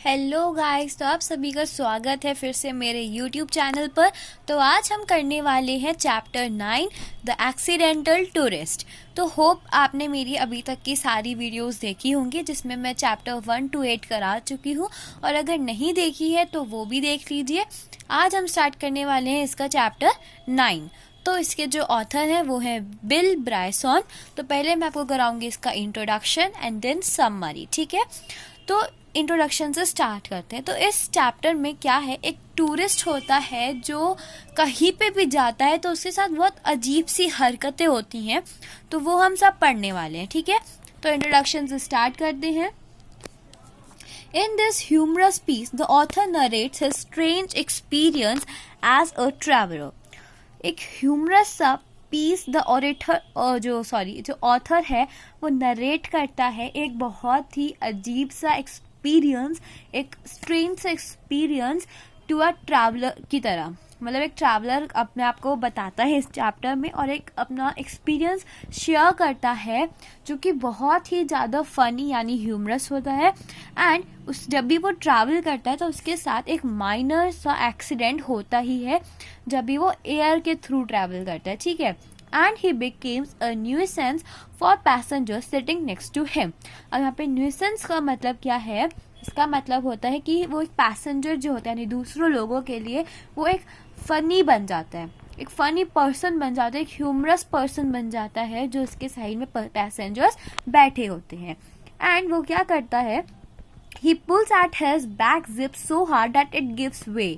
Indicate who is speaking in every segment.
Speaker 1: Hello guys, तो आप सभी का स्वागत है फिर से मेरे यूट्यूब चैनल पर। तो आज हम करने वाले हैं चैप्टर 9 द एक्सीडेंटल टूरिस्ट। तो होप आपने मेरी अभी तक की सारी वीडियोस देखी होंगी जिसमें मैं चैप्टर 1 to 8 करा चुकी हूँ, और अगर नहीं देखी है तो वो भी देख लीजिए। आज हम स्टार्ट करने वाले हैं इसका चैप्टर 9। तो इसके जो ऑथर हैं वो है बिल ब्रायसन। तो पहले मैं आपको कराऊंगी इसका इंट्रोडक्शन एंड देन समरी, ठीक है। तो इंट्रोडक्शन से स्टार्ट करते हैं। तो इस चैप्टर में क्या है, एक टूरिस्ट होता है जो कहीं पे भी जाता है तो उसके साथ बहुत अजीब सी हरकतें होती हैं, तो वो हम सब पढ़ने वाले हैं, ठीक है। तो इंट्रोडक्शन से स्टार्ट करते हैं। In this humorous piece, the author narrates his strange experience as a traveler. एक ह्यूमरस सा पीस द ऑरेटर जो ऑथर है वो नरेट करता है एक बहुत ही अजीब सा एक्सपीरियंस, एक स्ट्रेंज सा एक्सपीरियंस टू अ ट्रैवलर की तरह। मतलब एक ट्रैवलर अपने आप को बताता है इस चैप्टर में और एक अपना एक्सपीरियंस शेयर करता है जो कि बहुत ही ज़्यादा फनी यानी ह्यूमरस होता है। एंड जब भी वो ट्रैवल करता है तो उसके साथ एक माइनर सा एक्सीडेंट होता ही है जब भी वो एयर के थ्रू ट्रैवल करता है, ठीक है। And he becomes a nuisance for passengers sitting next to him. अब यहाँ पे न्यूसेंस का मतलब क्या है, इसका मतलब होता है कि वो एक पैसेंजर जो होता है यानी दूसरों लोगों के लिए वो एक फनी बन जाता है, एक फनी पर्सन बन जाता है, एक ह्यूमरस पर्सन बन जाता है जो उसके साइड में पैसेंजर्स बैठे होते हैं। एंड वो क्या करता है, he pulls at his back zip so hard that it gives way।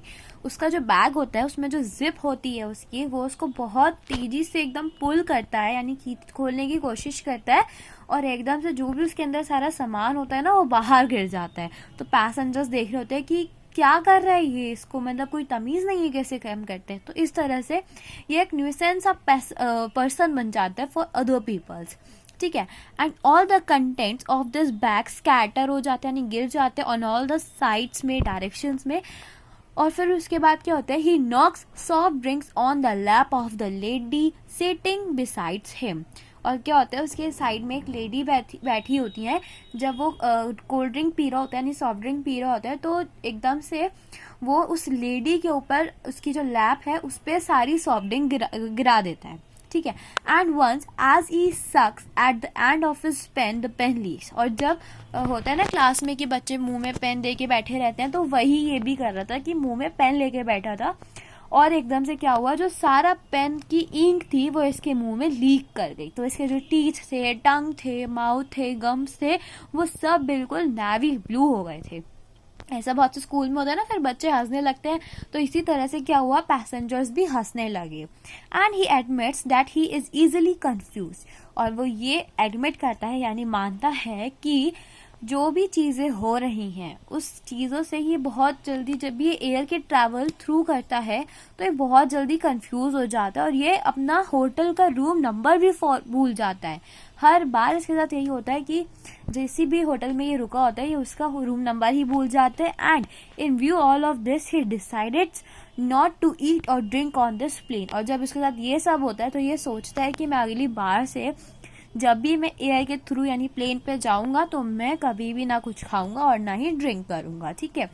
Speaker 1: उसका जो बैग होता है उसमें जो जिप होती है उसकी, वो उसको बहुत तेजी से एकदम पुल करता है यानी कि खोलने की कोशिश करता है, और एकदम से जो भी उसके अंदर सारा सामान होता है ना वो बाहर गिर जाता है। तो पैसेंजर्स देख रहे होते हैं कि क्या कर रहा है ये, इसको मतलब कोई तमीज़ नहीं है कैसे काम करते हैं। तो इस तरह से ये एक न्यूसेंस पर्सन बन जाता है फॉर अदर पीपल्स, ठीक है। And all the contents of this bag scatter हो जाते हैं यानी गिर जाते हैं ऑन ऑल द साइड्स में, डायरेक्शंस में। और फिर उसके बाद क्या होता है, he knocks soft drinks on the lap of the lady sitting besides him. और क्या होता है, उसके साइड में एक लेडी बैठी होती है। जब वो कोल्ड ड्रिंक पी रहा होता है यानी सॉफ्ट ड्रिंक पी रहा होता है तो एकदम से वो उस लेडी के ऊपर उसकी जो लैप है उस पर सारी सॉफ्ट ड्रिंक गिरा देता है, ठीक है। And once as he sucks at the end of his pen the pen leaks. और जब होता है ना क्लास में कि बच्चे मुंह में पेन दे के बैठे रहते हैं, तो वही ये भी कर रहा था कि मुंह में पेन लेके बैठा था और एकदम से क्या हुआ, जो सारा पेन की इंक थी वो इसके मुंह में लीक कर गई। तो इसके जो टीथ थे, टंग थे, माउथ थे, गम्स थे, वो सब बिल्कुल नेवी ब्लू हो गए थे। ऐसा बहुत से स्कूल में होता है ना, फिर बच्चे हंसने लगते हैं। तो इसी तरह से क्या हुआ, पैसेंजर्स भी हंसने लगे। And he admits that he is easily confuse. और वो ये एडमिट करता है यानी मानता है कि जो भी चीज़ें हो रही हैं उस चीज़ों से ये बहुत जल्दी, जब ये एयर के ट्रैवल थ्रू करता है तो ये बहुत जल्दी कंफ्यूज हो जाता है और ये अपना होटल का रूम नंबर भी भूल जाता है। हर बार इसके साथ यही होता है कि जैसी भी होटल में ये रुका होता है ये उसका रूम नंबर ही भूल जाते हैं। And in view all of this he decided not to eat और ड्रिंक ऑन दिस प्लेन। और जब इसके साथ ये सब होता है तो ये सोचता है कि मैं अगली बार से जब भी मैं एयर के थ्रू यानी प्लेन पे जाऊंगा तो मैं कभी भी ना कुछ खाऊंगा और ना ही ड्रिंक करूंगा, ठीक है।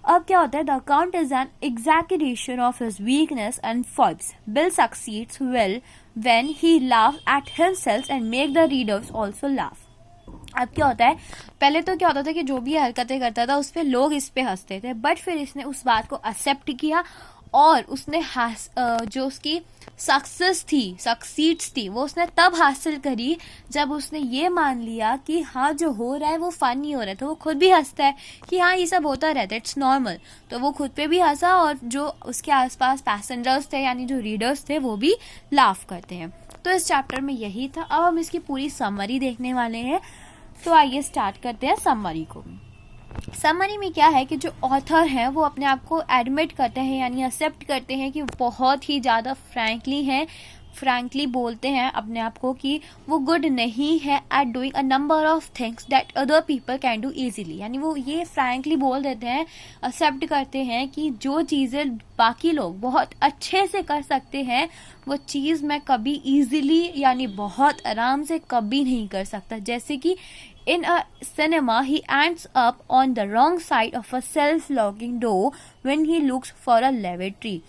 Speaker 1: अब क्या होता है, the account is an exaggeration of his weakness and faults. Bill succeeds well when he laugh at himself and make the readers also laugh. अब क्या होता है, पहले तो क्या होता था कि जो भी हरकतें करता था उस पर लोग इस पे हंसते थे, बट फिर इसने उस बात को एक्सेप्ट किया और उसने जो उसकी सक्सीड्स थी वो उसने तब हासिल करी जब उसने ये मान लिया कि हाँ जो हो रहा है वो फनी हो रहा है। तो वो खुद भी हंसता है कि हाँ ये सब होता रहता है, इट्स नॉर्मल। तो वो खुद पे भी हंसा और जो उसके आसपास पैसेंजर्स थे यानी जो रीडर्स थे वो भी लाफ करते हैं। तो इस चैप्टर में यही था। अब हम इसकी पूरी समरी देखने वाले हैं। तो आइए स्टार्ट करते हैं समरी को। समरी में क्या है कि जो ऑथर हैं वो अपने आप को एडमिट करते हैं यानी एक्सेप्ट करते हैं कि बहुत ही ज़्यादा फ्रैंकली बोलते हैं अपने आप को कि वो गुड नहीं है at doing a number of things that other people can do easily. यानी वो ये फ्रैंकली बोल देते हैं, एक्सेप्ट करते हैं कि जो चीज़ें बाकी लोग बहुत अच्छे से कर सकते हैं वो चीज़ मैं कभी इजीली यानी बहुत आराम से कभी नहीं कर सकता। जैसे कि In a cinema, he ends up on the wrong side of a self-locking door when he looks for a lavatory.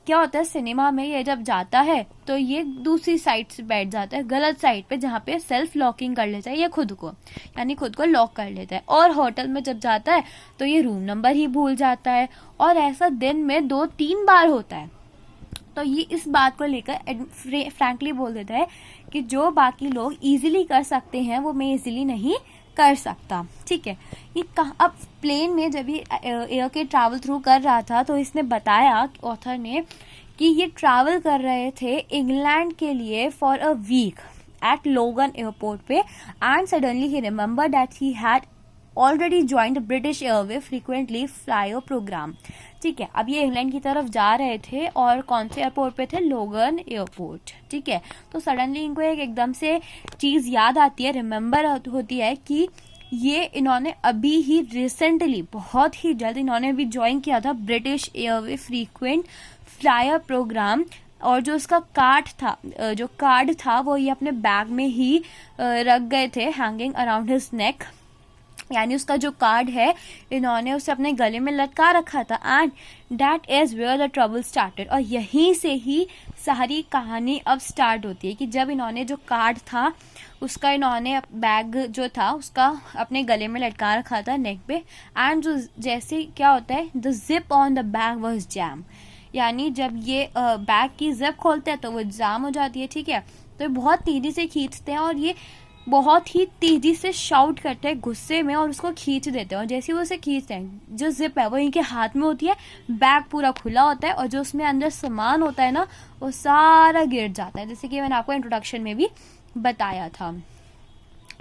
Speaker 1: क्या होता है सिनेमा में, ये जब जाता है तो ये दूसरी साइड से बैठ जाता है, गलत साइड पे, जहाँ पे सेल्फ लॉकिंग कर लेता है ये खुद को, यानी खुद को लॉक कर लेता है। और होटल में जब जाता है तो ये रूम नंबर ही भूल जाता है, और ऐसा दिन में 2-3 बार होता है। तो ये इस बात को लेकर फ्रैंकली बोल देता है कि जो बाकी लोग इजीली कर सकते हैं वो मैं इजीली नहीं कर सकता। ठीक है, ये अब प्लेन में जब ये एयर के ट्रैवल थ्रू कर रहा था तो इसने बताया, ऑथर ने, कि ये ट्रैवल कर रहे थे इंग्लैंड के लिए for a week at Logan airport पे, and suddenly he remember that he had already joined British airway frequently flyer programme. ठीक है, अब ये इंग्लैंड की तरफ जा रहे थे और कौन से एयरपोर्ट पे थे, लोगन एयरपोर्ट। ठीक है, तो सडनली इनको एकदम से चीज़ याद आती है, रिमेंबर होती है कि ये इन्होंने अभी ही रिसेंटली, बहुत ही जल्द इन्होंने भी ज्वाइन किया था British airway frequent flyer programme, और जो उसका कार्ड था वो ये अपने बैग में ही रख गए थे, हैंगिंग अराउंड हिज नेक, यानी उसका जो कार्ड है इन्होंने उसे अपने गले में लटका रखा था। And that is where the trouble started, और यहीं से ही सारी कहानी अब स्टार्ट होती है कि जब इन्होंने जो कार्ड था उसका इन्होंने बैग जो था उसका अपने गले में लटका रखा था नेक पे, एंड जो जैसे क्या होता है, the zip on the bag was jam, यानी जब ये बैग की जिप खोलते हैं तो वो जाम हो जाती है। ठीक है, तो बहुत तेजी से खींचते हैं और ये बहुत ही तेजी से शाउट करते हैं गुस्से में और उसको खींच देते हैं, और जैसे वो उसे खींचते हैं जो जिप है वो इनके हाथ में होती है, बैग पूरा खुला होता है और जो उसमें अंदर सामान होता है ना वो सारा गिर जाता है, जैसे कि मैंने आपको इंट्रोडक्शन में भी बताया था।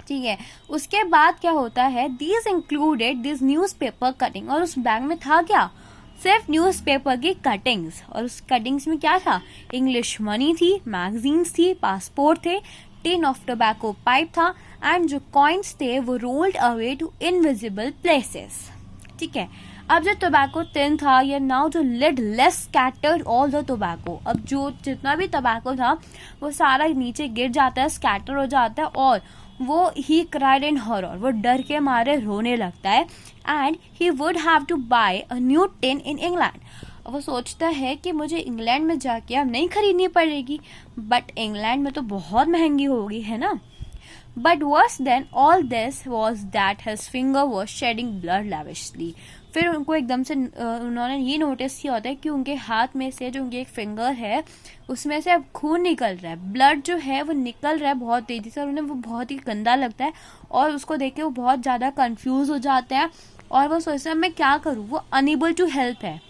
Speaker 1: ठीक है, उसके बाद क्या होता है, these included this newspaper cutting, और उस बैग में था क्या, सिर्फ न्यूज़पेपर की कटिंग्स, और उस कटिंग्स में क्या था, इंग्लिश मनी थी, मैगजीन्स थी, पासपोर्ट थे, टिन ऑफ टोबैको पाइप था, एंड जो कॉइन्स थे वो rolled away to invisible places. ठीक है, अब जो टोबैको टिन था ये नाउ जो lidless scattered all the tobacco, अब जो जितना भी टोबैको था वो सारा नीचे गिर जाता है, स्कैटर हो जाता है, और वो ही क्राइड इन हॉरर, वो डर के मारे रोने लगता है, and he would have to buy a new tin in England. वो सोचता है कि मुझे इंग्लैंड में जाके अब नहीं खरीदनी पड़ेगी, बट इंग्लैंड में तो बहुत महंगी होगी, है ना। But worse than all this was that his finger was shedding blood lavishly. फिर उनको एकदम से उन्होंने ये नोटिस किया होता है कि उनके हाथ में से जो उनके एक फिंगर है उसमें से अब खून निकल रहा है, ब्लड जो है वो निकल रहा है बहुत तेजी से, और उन्हें वो बहुत ही गंदा लगता है, और उसको देख के वो बहुत ज़्यादा कंफ्यूज हो जाते हैं, और वो सोचते हैं मैं क्या करूँ, वो अनएबल टू हेल्प है।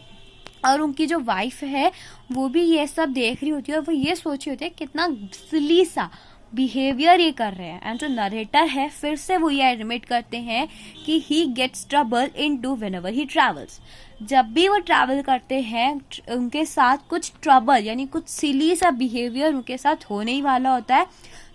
Speaker 1: और उनकी जो वाइफ है वो भी ये सब देख रही होती है और वो ये सोच रही होती है कितना सिली सा बिहेवियर ये कर रहे हैं। एंड जो नरेटर है फिर से वो ये एडमिट करते हैं कि he gets trouble into whenever he travels, जब भी वो ट्रैवल करते हैं उनके साथ कुछ ट्रबल यानी कुछ सिली सा बिहेवियर उनके साथ होने ही वाला होता है।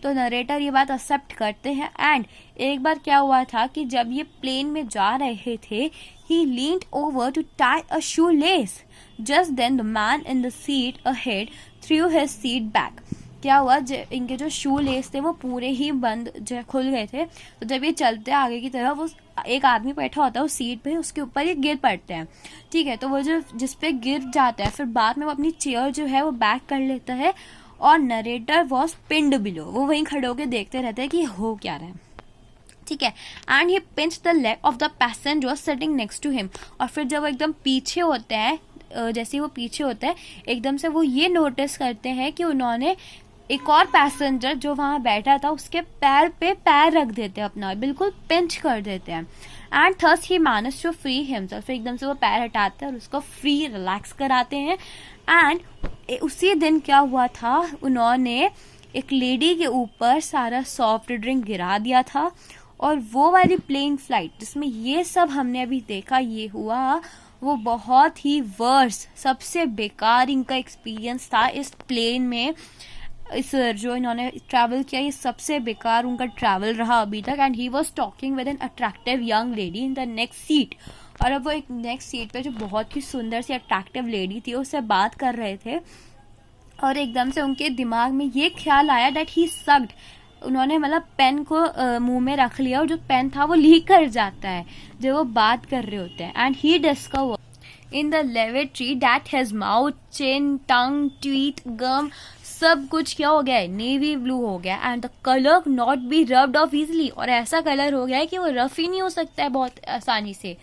Speaker 1: तो नरेटर ये बात एक्सेप्ट करते हैं। एंड एक बार क्या हुआ था कि जब ये प्लेन में जा रहे थे he leaned over to tie a shoelace. Just then the man in the seat ahead threw his seat back. क्या हुआ, इनके जो शू लेस थे वो पूरे ही बंद खुल गए थे, तो जब ये चलते आगे की तरफ वो एक आदमी बैठा होता है उस सीट पे, उसके ऊपर ये गिर पड़ते हैं। ठीक है, तो वो जो जिस पे गिर जाता है फिर बाद में वो अपनी चेयर जो है वो बैक कर लेता है और नरेटर वॉज पिंड बिलो, वो वहीं खड़े होकर देखते रहते हैं कि हो क्या रहा है। ठीक है, and he pinch the leg of the passenger sitting next to him. और फिर जब वो एकदम पीछे होते हैं, जैसे वो पीछे होते हैं एकदम से वो ये नोटिस करते हैं कि उन्होंने एक और पैसेंजर जो वहाँ बैठा था उसके पैर पे पैर रख देते हैं, अपना बिल्कुल पिंच कर देते हैं। And thus he manage to free himself, फिर एकदम से वो पैर हटाते हैं और उसको फ्री रिलैक्स कराते हैं। एंड उसी दिन क्या हुआ था, उन्होंने एक लेडी के ऊपर सारा सॉफ्ट ड्रिंक गिरा दिया था, और वो वाली प्लेन फ्लाइट जिसमें ये सब हमने अभी देखा ये हुआ, वो बहुत ही वर्स सबसे बेकार इनका एक्सपीरियंस था इस प्लेन में। इस जो इन्होंने ट्रैवल किया ये सबसे बेकार उनका ट्रैवल रहा अभी तक। And he was talking with an attractive young lady in the next seat, और अब वो एक नेक्स्ट सीट पे जो बहुत ही सुंदर सी अट्रैक्टिव लेडी थी उससे बात कर रहे थे, और एकदम से उनके दिमाग में ये ख्याल आया दैट ही सक्ड उन्होंने मतलब पेन को मुंह में रख लिया और जो पेन था वो लीक कर जाता है जब वो बात कर रहे होते हैं. And he discover in the lavatory that his mouth, chin, tongue, teeth, gum सब कुछ क्या हो गया है, नेवी ब्लू हो गया. And the colour not be rubbed of easily, और ऐसा कलर हो गया है कि वो रफ ही नहीं हो सकता है बहुत आसानी से,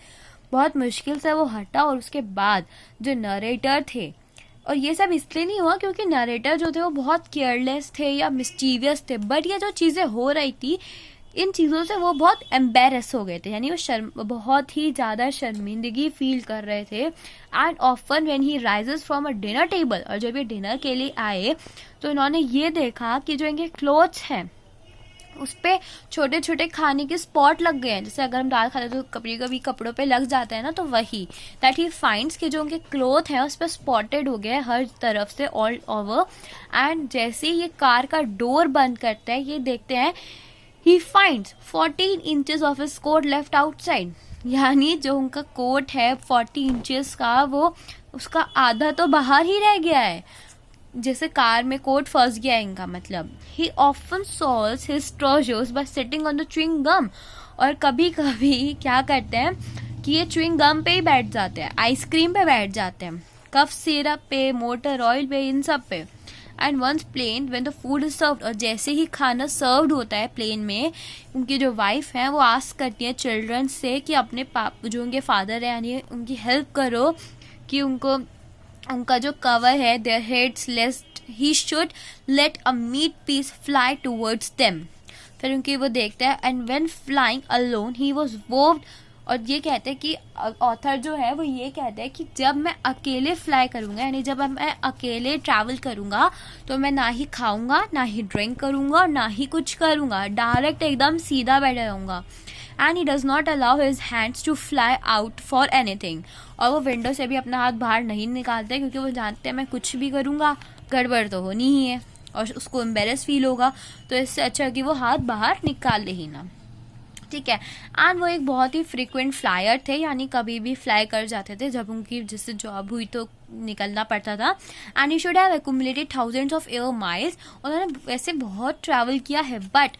Speaker 1: बहुत मुश्किल से वो हटा. और उसके बाद जो नरेटर थे, और ये सब इसलिए नहीं हुआ क्योंकि नरेटर जो थे वो बहुत केयरलेस थे या मिस्टीवियस थे, बट ये जो चीज़ें हो रही थी इन चीज़ों से वो बहुत एम्बेरस हो गए थे, यानी वो बहुत ही ज़्यादा शर्मिंदगी फील कर रहे थे. And often when he rises from a dinner table, और जब ये डिनर के लिए आए तो इन्होंने ये देखा कि जो इनके क्लोथ्स हैं उस पर छोटे छोटे खाने के स्पॉट लग गए हैं. जैसे अगर हम दाल खाते हैं तो कभी कभी कपड़ों पे लग जाता है ना, तो वही दैट ही फाइंड्स कि जो उनके क्लोथ हैं उस पर स्पॉटेड हो गया है हर तरफ से ऑल ओवर. एंड जैसे ही ये कार का डोर बंद करता है, ये देखते हैं he finds 14 inches of his coat left outside, यानी जो उनका कोट है 40 इंचेस का, वो उसका आधा तो बाहर ही रह गया है. जैसे कार में कोट फंस गया है इनका मतलब. he often solves his trousers by sitting on the chewing gum, और कभी कभी क्या करते हैं कि ये च्युइंग गम पे ही बैठ जाते हैं, आइसक्रीम पे बैठ जाते हैं, कफ सिरप पे, मोटर ऑयल पे, इन सब पे. And once plane when the food is served, और जैसे ही खाना सर्व्ड होता है प्लेन में, उनकी जो वाइफ है वो आस्क करती है चिल्ड्रन से कि अपने जो उनके फादर है यानी उनकी हेल्प करो कि उनका जो कवर है their heads lest he should let a meat piece fly towards them. फिर उनकी वो देखते हैं and when flying alone he was vowed, और ये कहते हैं कि ऑथर जो है वो ये कहते हैं कि जब मैं अकेले फ्लाई करूंगा, यानी जब मैं अकेले ट्रैवल करूंगा तो मैं ना ही खाऊंगा, ना ही ड्रिंक करूंगा, और ना ही कुछ करूंगा, डायरेक्ट एकदम सीधा बैठा रहूंगा. And he does not allow his hands to fly out for anything, और वो विंडो से भी अपना हाथ बाहर नहीं निकालते क्योंकि वो जानते हैं मैं कुछ भी करूंगा गड़बड़ तो होनी ही है और उसको एम्बेरस फील होगा, तो इससे अच्छा कि वो हाथ बाहर निकाल ले ही ना. ठीक है. एंड वो एक बहुत ही फ्रीक्वेंट फ्लायर थे, यानी कभी भी फ्लाई कर जाते थे जब उनकी जिससे जॉब हुई तो निकलना पड़ता था. And he should have accumulated thousands of air miles, उन्होंने वैसे बहुत ट्रैवल किया है, बट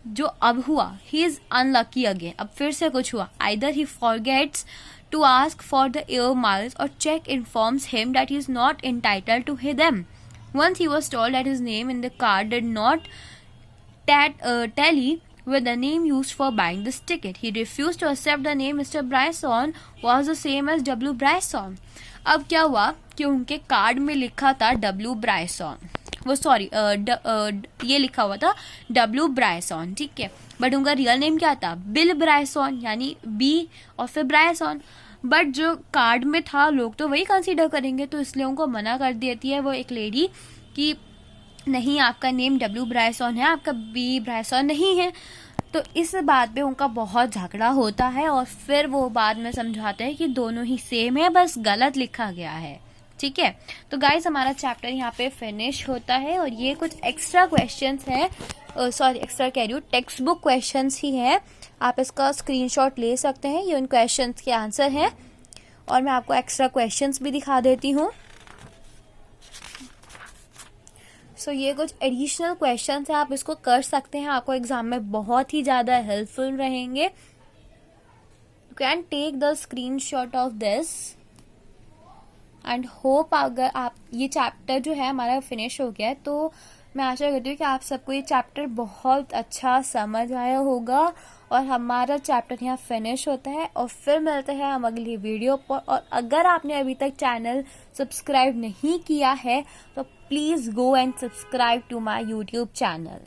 Speaker 1: जो अब हुआ ही इज अनलकी अगेन, अब फिर से कुछ हुआ. Either he forgets to ask for the air miles और check informs him that he is not entitled to them. Once he was told that his name in the card did not tally with the name used for buying this ticket. He refused to accept the name Mr. Bryson was the same as W. Bryson. अब क्या हुआ कि उनके card में लिखा था W. Bryson, वो sorry ये लिखा हुआ था W. Bryson, ठीक है, बट उनका रियल नेम क्या था, बिल ब्रायसॉन, यानी B और फिर ब्रायसॉन. बट जो कार्ड में था लोग तो वही कंसीडर करेंगे, तो इसलिए उनको मना कर देती है वो एक लेडी कि नहीं, आपका नेम W. ब्रायसॉन है, आपका B. ब्रायसॉन नहीं है. तो इस बात पे उनका बहुत झगड़ा होता है और फिर वो बाद में समझाते हैं कि दोनों ही सेम है, बस गलत लिखा गया है. ठीक है. तो गाइस हमारा चैप्टर यहाँ पे फिनिश होता है और ये कुछ एक्स्ट्रा क्वेश्चंस है, सॉरी एक्स्ट्रा कह रही हूँ, टेक्स्ट बुक क्वेश्चंस ही है. आप इसका स्क्रीनशॉट ले सकते हैं, ये उन क्वेश्चंस के आंसर हैं. और मैं आपको एक्स्ट्रा क्वेश्चंस भी दिखा देती हूँ. सो ये कुछ एडिशनल क्वेश्चंस हैं, आप इसको कर सकते हैं, आपको एग्जाम में बहुत ही ज़्यादा हेल्पफुल रहेंगे. You can take the screenshot of this and hope अगर आप ये चैप्टर जो है हमारा फिनिश हो गया है तो मैं आशा करती हूँ कि आप सबको ये चैप्टर बहुत अच्छा समझ आया होगा. और हमारा चैप्टर यहाँ फिनिश होता है और फिर मिलते हैं हम अगली वीडियो पर. और अगर आपने अभी तक चैनल सब्सक्राइब नहीं किया है तो please go and subscribe to my YouTube channel.